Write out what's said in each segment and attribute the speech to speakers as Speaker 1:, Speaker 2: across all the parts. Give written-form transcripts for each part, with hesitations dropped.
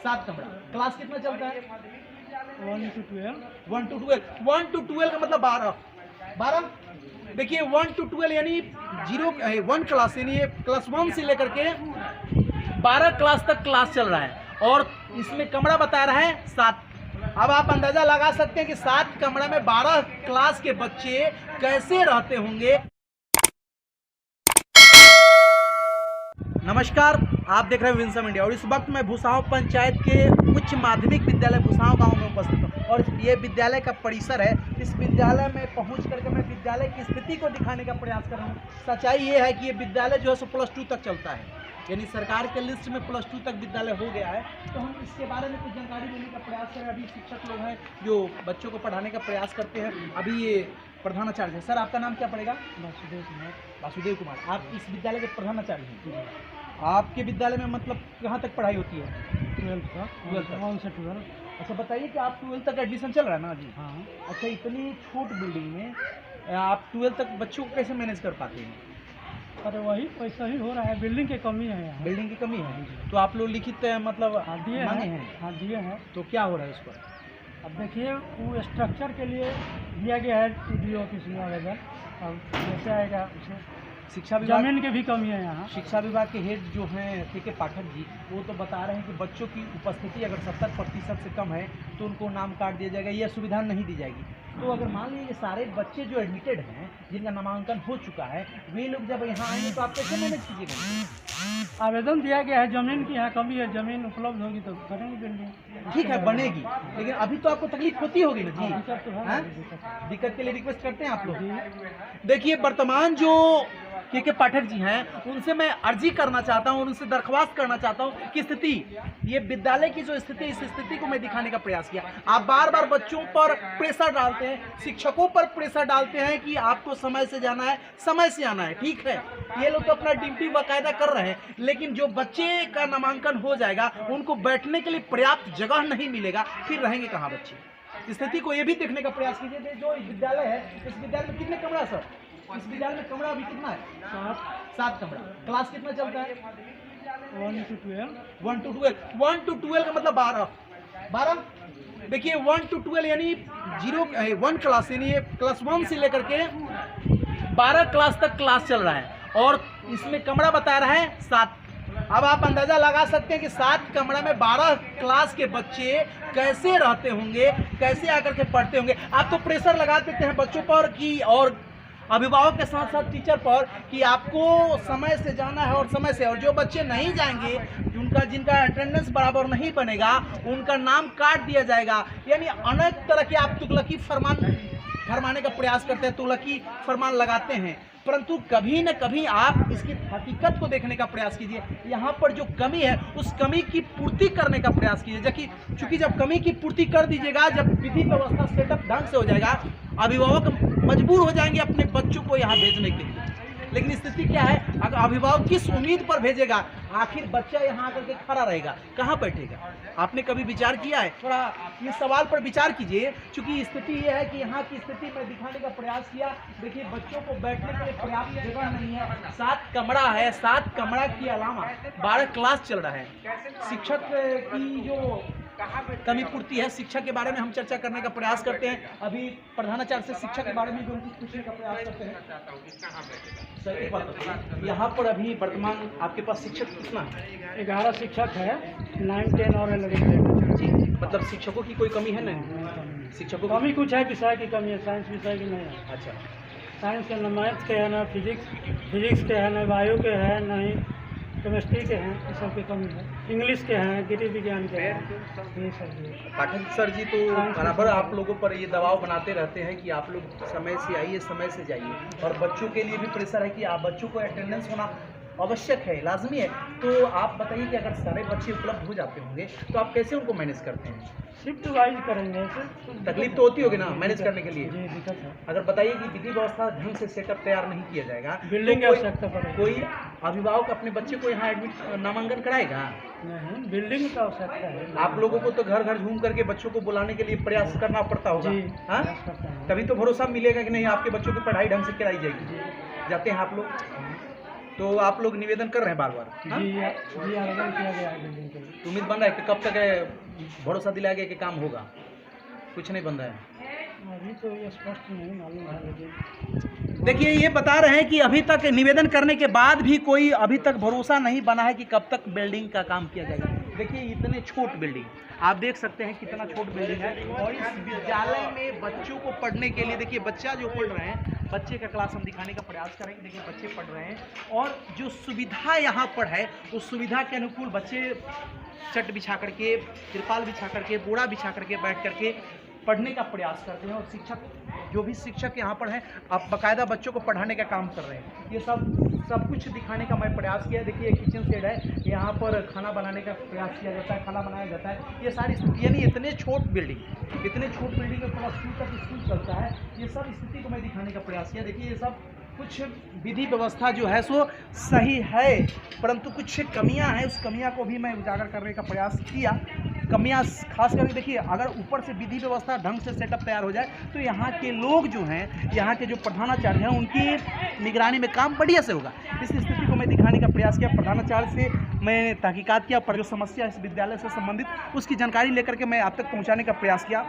Speaker 1: 7 कमरा। क्लास कितना चलता है?
Speaker 2: 1 to 12।
Speaker 1: 1 to 12। 1 to 12 का मतलब 12। देखिए 1 to 12 यानी 1 क्लास यानी क्लास 1 से लेकर के 12 क्लास तक क्लास चल रहा है और इसमें कमरा बता रहा है 7। अब आप अंदाजा लगा सकते हैं कि 7 कमरा में 12 क्लास के बच्चे कैसे रहते होंगे। नमस्कार, आप देख रहे हैं विंसम इंडिया और इस वक्त मैं भूसाव पंचायत के उच्च माध्यमिक विद्यालय भूसाव गांव में उपस्थित हूं और ये विद्यालय का परिसर है। इस विद्यालय में पहुंच करके मैं विद्यालय की स्थिति को दिखाने का प्रयास कर रहा हूं। सच्चाई ये है कि ये विद्यालय जो है सो +2 तक चलता है, यानी सरकार के लिस्ट में +2 तक विद्यालय हो गया है। तो हम इसके बारे में कुछ जानकारी देने का प्रयास करें। अभी शिक्षक लोग हैं जो बच्चों को पढ़ाने का प्रयास करते हैं। अभी ये प्रधानाचार्य है। सर, आपका नाम क्या पड़ेगा? वासुदेव कुमार। आप इस विद्यालय के प्रधानाचार्य हैं। आपके विद्यालय में मतलब कहाँ तक पढ़ाई होती है?
Speaker 2: 12 का। 1 से 12।
Speaker 1: अच्छा, बताइए कि आप 12 तक एडमिशन चल रहा है ना जी?
Speaker 2: हाँ।
Speaker 1: अच्छा, इतनी छोट बिल्डिंग में आप 12 तक बच्चों को कैसे मैनेज कर पाते हैं?
Speaker 2: अरे वही वैसा ही हो रहा है, बिल्डिंग की कमी है यहाँ।
Speaker 1: बिल्डिंग की कमी है, तो आप लोग लिखित मतलब
Speaker 2: दिए
Speaker 1: मांगे
Speaker 2: हैं।
Speaker 1: हैं?
Speaker 2: हाँ, दिए हैं।
Speaker 1: तो क्या हो रहा है उस पर?
Speaker 2: अब देखिए, वो स्ट्रक्चर के लिए दिया गया है DO ऑफिस में आवेदन। अब जैसे आएगा उसे।
Speaker 1: शिक्षा विभाग,
Speaker 2: जमीन की भी कमी है यहाँ।
Speaker 1: शिक्षा विभाग के हेड जो हैं के पाठक जी, वो तो बता रहे हैं कि बच्चों की उपस्थिति अगर 70% से कम है तो उनको नाम काट दिया जाएगा, यह सुविधा नहीं दी जाएगी। तो अगर मान लीजिए सारे बच्चे जो एडमिटेड हैं, जिनका नामांकन हो चुका है, वे लोग जब यहाँ आएंगे तो आप कैसे मैनेज कीजिएगा?
Speaker 2: आवेदन दिया गया है, जमीन की यहाँ कमी है, जमीन उपलब्ध होगी तो करेंगे बिल्डिंग।
Speaker 1: ठीक है, बनेगी, लेकिन अभी तो आपको तकलीफ होती होगी ना जी?
Speaker 2: दिक्कत तो है।
Speaker 1: दिक्कत के लिए रिक्वेस्ट करते हैं आप लोग। देखिए, वर्तमान जो के पाठक जी हैं, उनसे मैं अर्जी करना चाहता हूं, उनसे दरख्वास्त करना चाहता हूं कि स्थिति, ये विद्यालय की जो स्थिति, इस स्थिति को मैं दिखाने का प्रयास किया। आप बार बार बच्चों पर प्रेशर डालते हैं, शिक्षकों पर प्रेशर डालते हैं कि आपको समय से जाना है, समय से आना है। ठीक है, ये लोग तो अपना ड्यूटी बाकायदा कर रहे हैं, लेकिन जो बच्चे का नामांकन हो जाएगा उनको बैठने के लिए पर्याप्त जगह नहीं मिलेगा, फिर रहेंगे कहाँ बच्चे? स्थिति को ये भी देखने का प्रयास कीजिए। जो विद्यालय है, इस विद्यालय में कितने कमरा सर? इस विद्यालय में कमरा अभी कितना है? 7 कमरा। क्लास कितना चलता है?
Speaker 2: 1 to 12।
Speaker 1: 1 to 12। 1 to 12 का मतलब 12। देखिए 1 to 12 यानी 1 क्लास यानी क्लास 1 से लेकर के 12 क्लास तक क्लास चल रहा है और इसमें कमरा बता रहा है 7। अब आप अंदाजा लगा सकते हैं कि 7 कमरा में 12 क्लास के बच्चे कैसे रहते होंगे, कैसे आकर के पढ़ते होंगे। आप तो प्रेशर लगा देते हैं बच्चों पर कि, और अभिभावक के साथ साथ टीचर पर, कि आपको समय से जाना है और समय से, और जो बच्चे नहीं जाएंगे, जिनका अटेंडेंस बराबर नहीं बनेगा, उनका नाम काट दिया जाएगा। यानी अनेक तरह के आप तुगलकी फरमाने का प्रयास करते हैं, तुगलकी फरमान लगाते हैं, परंतु कभी न कभी आप इसकी हकीकत को देखने का प्रयास कीजिए। यहाँ पर जो कमी है, उस कमी की पूर्ति करने का प्रयास कीजिए। क्योंकि जब कमी की पूर्ति कर दीजिएगा, जब विधि व्यवस्था सेटअप ढंग से हो जाएगा, अभिभावक मजबूर हो जाएंगे अपने बच्चों को यहाँ भेजने के लिए। लेकिन स्थिति क्या है, अगर अभिभावक किस उम्मीद पर भेजेगा? आखिर बच्चा यहाँ आकर के खड़ा रहेगा, कहाँ बैठेगा? आपने कभी विचार किया है? थोड़ा इस सवाल पर विचार कीजिए, क्योंकि स्थिति ये है कि यहाँ की स्थिति मैं दिखाने का प्रयास किया। देखिए, बच्चों को बैठने के लिए पर्याप्त जगह नहीं है। 7 कमरा है, 7 कमरा के अलावा 12 क्लास चल रहा है। शिक्षक की जो कमी पूर्ति है, शिक्षा के बारे में हम चर्चा करने का प्रयास करते हैं। अभी प्रधानाचार्य से शिक्षा के बारे में भी कुछ पूछने का प्रयास करते हैं। सर, एक बात बताइए, यहाँ पर अभी वर्तमान आपके पास शिक्षक कितना है?
Speaker 2: 11 शिक्षक है, 9, 10 और 11
Speaker 1: जी। मतलब शिक्षकों की कोई कमी है? नहीं, शिक्षकों
Speaker 2: कमी कुछ है, विषय की कमी है, साइंस विषय की नहीं है।
Speaker 1: अच्छा,
Speaker 2: साइंस के न मैथ के है, ना फिजिक्स के है, न बायो के है, न ही केमिस्ट्री के हैं, इस सब की कमी है। इंग्लिश के हैं, गिरी विज्ञान के हैं, ये सब।
Speaker 1: पाठक सर जी तो बराबर आप लोगों पर ये दबाव बनाते रहते हैं कि आप लोग समय से आइए, समय से जाइए, और बच्चों के लिए भी प्रेशर है कि आप बच्चों को अटेंडेंस होना आवश्यक है, लाजमी है। तो आप बताइए कि अगर सारे बच्चे उपलब्ध हो जाते होंगे तो आप कैसे उनको मैनेज करते हैं?
Speaker 2: शिफ्ट वाइज करेंगे।
Speaker 1: तकलीफ तो होती होगी ना मैनेज करने के लिए?
Speaker 2: जी, दिक्कत है।
Speaker 1: अगर बताइए कि विधि व्यवस्था ढंग से सेटअप तैयार नहीं किया जाएगा,
Speaker 2: बिल्डिंग की आवश्यकता पड़ेगी।
Speaker 1: कोई अभिभावक अपने बच्चे को यहाँ नामांकन कराएगा?
Speaker 2: नहीं, बिल्डिंग की आवश्यकता है।
Speaker 1: आप लोगों को तो घर घर घूम करके बच्चों को बुलाने के लिए प्रयास करना पड़ता होगा। हाँ, तभी तो भरोसा मिलेगा कि नहीं आपके बच्चों की पढ़ाई ढंग से कराई जाएगी। जाते हैं आप लोग? तो आप लोग निवेदन कर रहे हैं बार बार? हाँ?
Speaker 2: जी आवेदन किया गया है बिल्डिंग के लिए।
Speaker 1: तो उम्मीद बन रहा है कि कब तक भरोसा दिलाया गया कि काम होगा? कुछ नहीं बन रहा है।
Speaker 2: अभी तो ये स्पष्ट नहीं मालूम है, लेकिन
Speaker 1: देखिए ये बता रहे हैं कि अभी तक निवेदन करने के बाद भी कोई अभी तक भरोसा नहीं बना है कि कब तक बिल्डिंग का काम किया जाएगा। देखिए इतने छोट बिल्डिंग आप देख सकते हैं, कितना छोट बिल्डिंग है। और इस विद्यालय में बच्चों को पढ़ने के लिए, देखिए बच्चा जो पढ़ रहे हैं, बच्चे का क्लास हम दिखाने का प्रयास करेंगे। देखिए बच्चे पढ़ रहे हैं और जो सुविधा यहाँ पर है उस सुविधा के अनुकूल बच्चे चट बिछा करके, तिरपाल बिछा करके, बोरा बिछा करके बैठ करके पढ़ने का प्रयास करते हैं। और शिक्षक जो भी शिक्षक यहाँ पर हैं अब बाकायदा बच्चों को पढ़ाने का काम कर रहे हैं। ये सब कुछ दिखाने का मैं प्रयास किया। देखिए किचन सेट है, यहाँ पर खाना बनाने का प्रयास किया जाता है, खाना बनाया जाता है। ये सारी स्थिति यानी इतने छोट बिल्डिंग का क्लास 2 तक स्कूल चलता है। ये सब स्थिति को मैं दिखाने का प्रयास किया। देखिए ये सब कुछ विधि व्यवस्था जो है सो सही है, परंतु कुछ कमियां हैं, उस कमियां को भी मैं उजागर करने का प्रयास किया। कमियां खास करके देखिए, अगर ऊपर से विधि व्यवस्था ढंग से सेटअप तैयार हो जाए तो यहाँ के लोग जो हैं, यहाँ के जो प्रधानाचार्य हैं, उनकी निगरानी में काम बढ़िया से होगा। इस स्थिति को मैं दिखाने का प्रयास किया। प्रधानाचार्य से मैं तहकीकात किया, पर जो समस्या इस विद्यालय से संबंधित उसकी जानकारी लेकर के मैं आप तक पहुँचाने का प्रयास किया।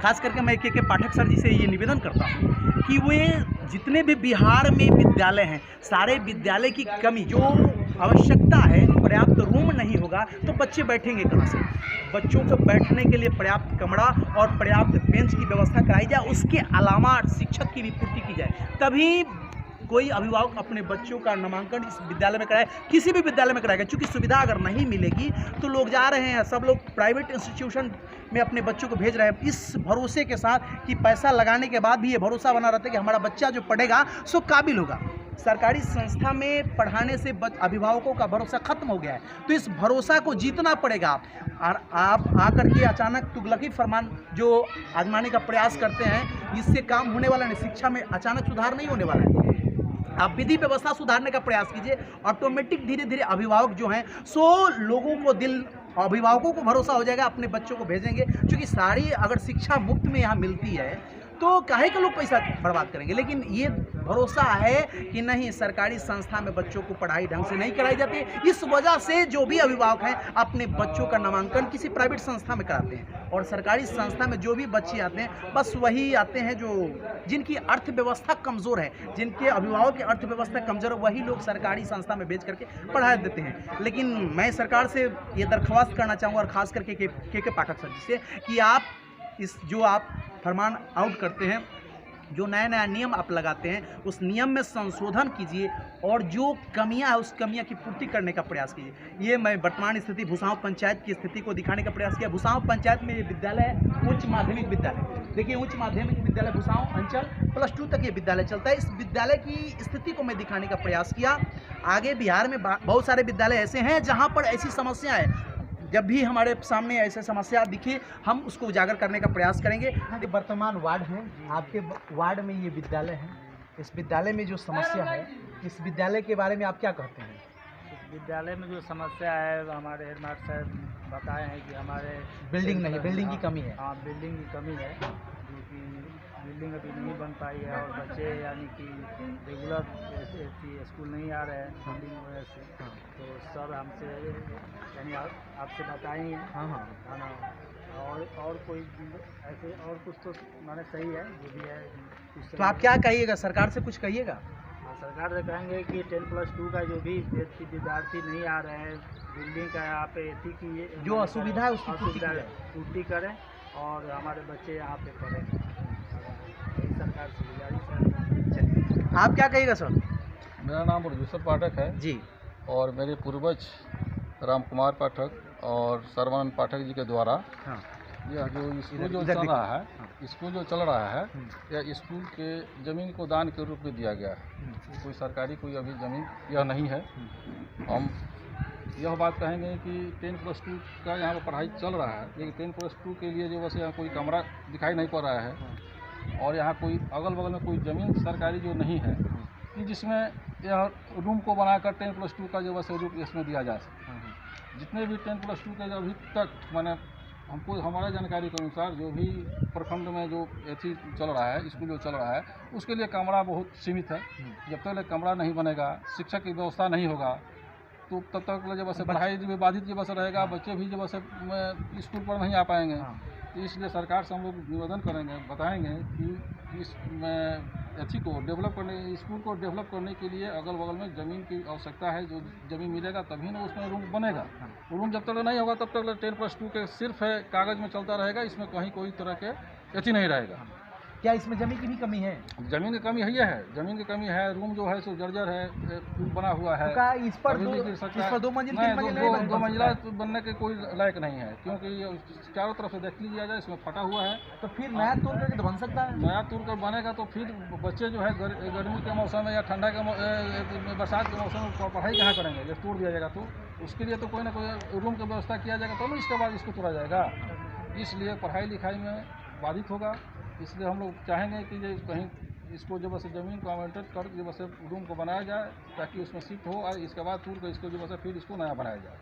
Speaker 1: खास करके मैं के पाठक सर जी से ये निवेदन करता हूँ कि वे जितने भी बिहार में विद्यालय हैं, सारे विद्यालय की कमी जो आवश्यकता है, पर्याप्त रूम नहीं होगा तो बच्चे बैठेंगे कहाँ से? बच्चों को बैठने के लिए पर्याप्त कमरा और पर्याप्त बेंच की व्यवस्था कराई जाए। उसके अलावा शिक्षक की भी पूर्ति की जाए, तभी कोई अभिभावक अपने बच्चों का नामांकन इस विद्यालय में कराए, किसी भी विद्यालय में कराएगा। क्योंकि सुविधा अगर नहीं मिलेगी तो लोग जा रहे हैं, सब लोग प्राइवेट इंस्टीट्यूशन में अपने बच्चों को भेज रहे हैं, इस भरोसे के साथ कि पैसा लगाने के बाद भी ये भरोसा बना रहता है कि हमारा बच्चा जो पढ़ेगा सो काबिल होगा। सरकारी संस्था में पढ़ाने से अभिभावकों का भरोसा खत्म हो गया है, तो इस भरोसा को जीतना पड़ेगा। और आप आकर के अचानक तुगलकी फरमान जो आजमाने का प्रयास करते हैं, इससे काम होने वाला नहीं। शिक्षा में अचानक सुधार नहीं होने वाला है। आप विधि व्यवस्था सुधारने का प्रयास कीजिए, ऑटोमेटिक धीरे धीरे अभिभावक जो हैं सो लोगों को अभिभावकों को भरोसा हो जाएगा, अपने बच्चों को भेजेंगे। क्योंकि सारी अगर शिक्षा मुफ्त में यहाँ मिलती है तो काहे के लोग पैसा बर्बाद करेंगे। लेकिन ये भरोसा है कि नहीं, सरकारी संस्था में बच्चों को पढ़ाई ढंग से नहीं कराई जाती। इस वजह से जो भी अभिभावक हैं अपने बच्चों का नामांकन किसी प्राइवेट संस्था में कराते हैं। और सरकारी संस्था में जो भी बच्चे आते हैं बस वही आते हैं जो जिनकी अर्थव्यवस्था कमज़ोर है, जिनके अभिभावक की अर्थव्यवस्था कमज़ोर है, वही लोग सरकारी संस्था में भेज करके पढ़ा देते हैं। लेकिन मैं सरकार से ये दरख्वास्त करना चाहूँगा, और ख़ास करके के पाठक सर जी से, कि आप जो आप फरमान आउट करते हैं, जो नया नियम आप लगाते हैं, उस नियम में संशोधन कीजिए और जो कमियां है उस कमियां की पूर्ति करने का प्रयास कीजिए। ये मैं वर्तमान स्थिति भुसांव पंचायत की स्थिति को दिखाने का प्रयास किया। भुसांव पंचायत में ये विद्यालय है, उच्च माध्यमिक विद्यालय। देखिए उच्च माध्यमिक विद्यालय भुसांव अंचल +2 तक ये विद्यालय चलता है। इस विद्यालय की स्थिति को मैं दिखाने का प्रयास किया। आगे बिहार में बहुत सारे विद्यालय ऐसे हैं जहाँ पर ऐसी समस्या है। जब भी हमारे सामने ऐसे समस्या दिखे हम उसको उजागर करने का प्रयास करेंगे। वर्तमान वार्ड है, आपके वार्ड में ये विद्यालय है, इस विद्यालय में जो समस्या है, इस विद्यालय के बारे में आप क्या कहते हैं?
Speaker 2: इस विद्यालय में जो समस्या है, हमारे हेडमास्टर साहब बताए हैं कि हमारे
Speaker 1: बिल्डिंग की कमी है।
Speaker 2: हाँ, बिल्डिंग की कमी है, जो कि बिल्डिंग अभी नहीं बन पाई है और बच्चे यानी कि रेगुलर स्कूल नहीं आ रहे हैं बिल्डिंग की वजह से। तो सर हमसे यानी आपसे बताएंगे। हाँ और कोई ऐसे और कुछ तो माने सही है जो भी है।
Speaker 1: तो आप क्या कहिएगा, सरकार से कुछ कहिएगा?
Speaker 2: सरकार से कहेंगे कि 10+2 का जो भी विद्यार्थी नहीं आ रहे हैं, बिल्डिंग का यहाँ पे एसी की
Speaker 1: जो असुविधा है उसकी
Speaker 2: पूर्ति करें और हमारे बच्चे यहाँ पे पढ़ें। सरकार से गुजारिश है।
Speaker 1: आप क्या कहिएगा सर?
Speaker 3: मेरा नाम यूसुफ पाठक है
Speaker 1: जी,
Speaker 3: और मेरे पूर्वज राम कुमार पाठक और सर्वानंद पाठक जी के द्वारा यह जो स्कूल जो चल रहा है, स्कूल जो चल रहा है, यह स्कूल के ज़मीन को दान के रूप में दिया गया है। कोई सरकारी कोई अभी ज़मीन यह नहीं है। हम यह बात कहेंगे कि 10+2 का यहाँ पर पढ़ाई चल रहा है, लेकिन 10+2 के लिए जो वैसे यहाँ कोई कमरा दिखाई नहीं पड़ रहा है और यहाँ कोई अगल बगल में कोई ज़मीन सरकारी जो नहीं है कि जिसमें यह रूम को बनाकर 10+2 का जो वैसे रूप इसमें दिया जा सके। जितने भी 10+2 के अभी तक मैंने हमको हमारा जानकारी के अनुसार जो भी प्रखंड में जो एथी चल रहा है, स्कूल जो चल रहा है, उसके लिए कमरा बहुत सीमित है। जब तक कमरा नहीं बनेगा, शिक्षक की व्यवस्था नहीं होगा, तो तब तक जब ऐसे पढ़ाई भी बाधित जब ऐसा रहेगा, बच्चे भी जब ऐसे स्कूल पर नहीं आ पाएंगे। तो इसलिए सरकार से हम लोग निवेदन करेंगे, बताएंगे कि इस एथी को डेवलप करने, स्कूल को डेवलप करने के लिए अगल बगल में ज़मीन की आवश्यकता है। जो ज़मीन मिलेगा तभी ना उसमें रूम बनेगा। रूम जब तक नहीं होगा तब तक 10+2 के सिर्फ है कागज़ में चलता रहेगा, इसमें कहीं कोई तरह के एथी नहीं रहेगा।
Speaker 1: क्या इसमें जमीन की भी कमी है?
Speaker 3: जमीन की कमी है, ज़मीन की कमी है। रूम जो है सो जर्जर है, बना हुआ है।
Speaker 1: तो इस पर 2 मंजिल 3 मंजिल नहीं बन
Speaker 3: 2 मंजिला बनने के कोई लायक नहीं है, क्योंकि ये चारों तरफ से देख लीजिए जाए, इसमें फटा हुआ है।
Speaker 1: तो फिर नया तोड़ करके तो बन सकता है।
Speaker 3: नया तोड़ कर बनेगा तो फिर बच्चे जो है गर्मी के मौसम में या ठंडा के बरसात के मौसम में पढ़ाई कहाँ करेंगे? जब तोड़ दिया जाएगा तो उसके लिए तो कोई ना कोई रूम की व्यवस्था किया जाएगा, तो इसके बाद इसको तोड़ा जाएगा। इसलिए पढ़ाई लिखाई में बाधित होगा। इसलिए हम लोग चाहेंगे कि ये कहीं इसको जब से ज़मीन को आवंटित कर जब से रूम को बनाया जाए, ताकि उसमें शिफ्ट हो, और इसके बाद टूर को इसको जब से फिर इसको नया बनाया जाए।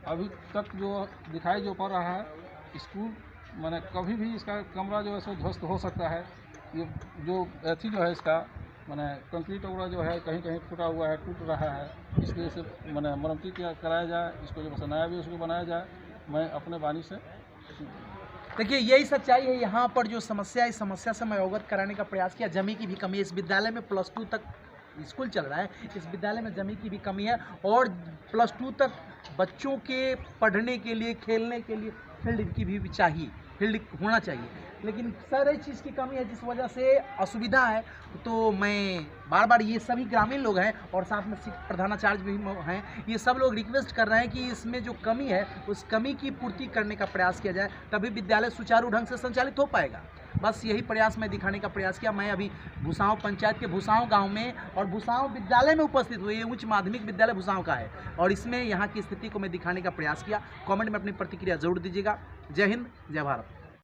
Speaker 3: अभी तक जो दिखाई जो पड़ रहा है स्कूल, माने कभी भी इसका कमरा जो है सो ध्वस्त हो सकता है। ये जो एथी जो है इसका माने कंक्रीट वगैरह जो है कहीं कहीं फूटा हुआ है, टूट रहा है। इसलिए इसे माने मरम्मती कराया जाए, इसको जब से नया भी उसको बनाया जाए। मैं अपने वाणी से
Speaker 1: देखिए यही सच्चाई है। यहाँ पर जो समस्या है, इस समस्या से मैं अवगत कराने का प्रयास किया। जमीन की भी कमी है। इस विद्यालय में +2 तक स्कूल चल रहा है, इस विद्यालय में जमीन की भी कमी है, और +2 तक बच्चों के पढ़ने के लिए, खेलने के लिए फील्ड की भी चाहिए, फील्ड होना चाहिए। लेकिन सारी चीज़ की कमी है, जिस वजह से असुविधा है। तो मैं बार बार, ये सभी ग्रामीण लोग हैं और साथ में प्रधानाचार्य भी हैं, ये सब लोग रिक्वेस्ट कर रहे हैं कि इसमें जो कमी है उस कमी की पूर्ति करने का प्रयास किया जाए, तभी विद्यालय सुचारू ढंग से संचालित हो पाएगा। बस यही प्रयास मैं दिखाने का प्रयास किया। मैं अभी भूसांव पंचायत के भूसांव गांव में और भूसांव विद्यालय में उपस्थित हुए। ये उच्च माध्यमिक विद्यालय भूसांव का है, और इसमें यहाँ की स्थिति को मैं दिखाने का प्रयास किया। कमेंट में अपनी प्रतिक्रिया जरूर दीजिएगा। जय हिंद, जय भारत।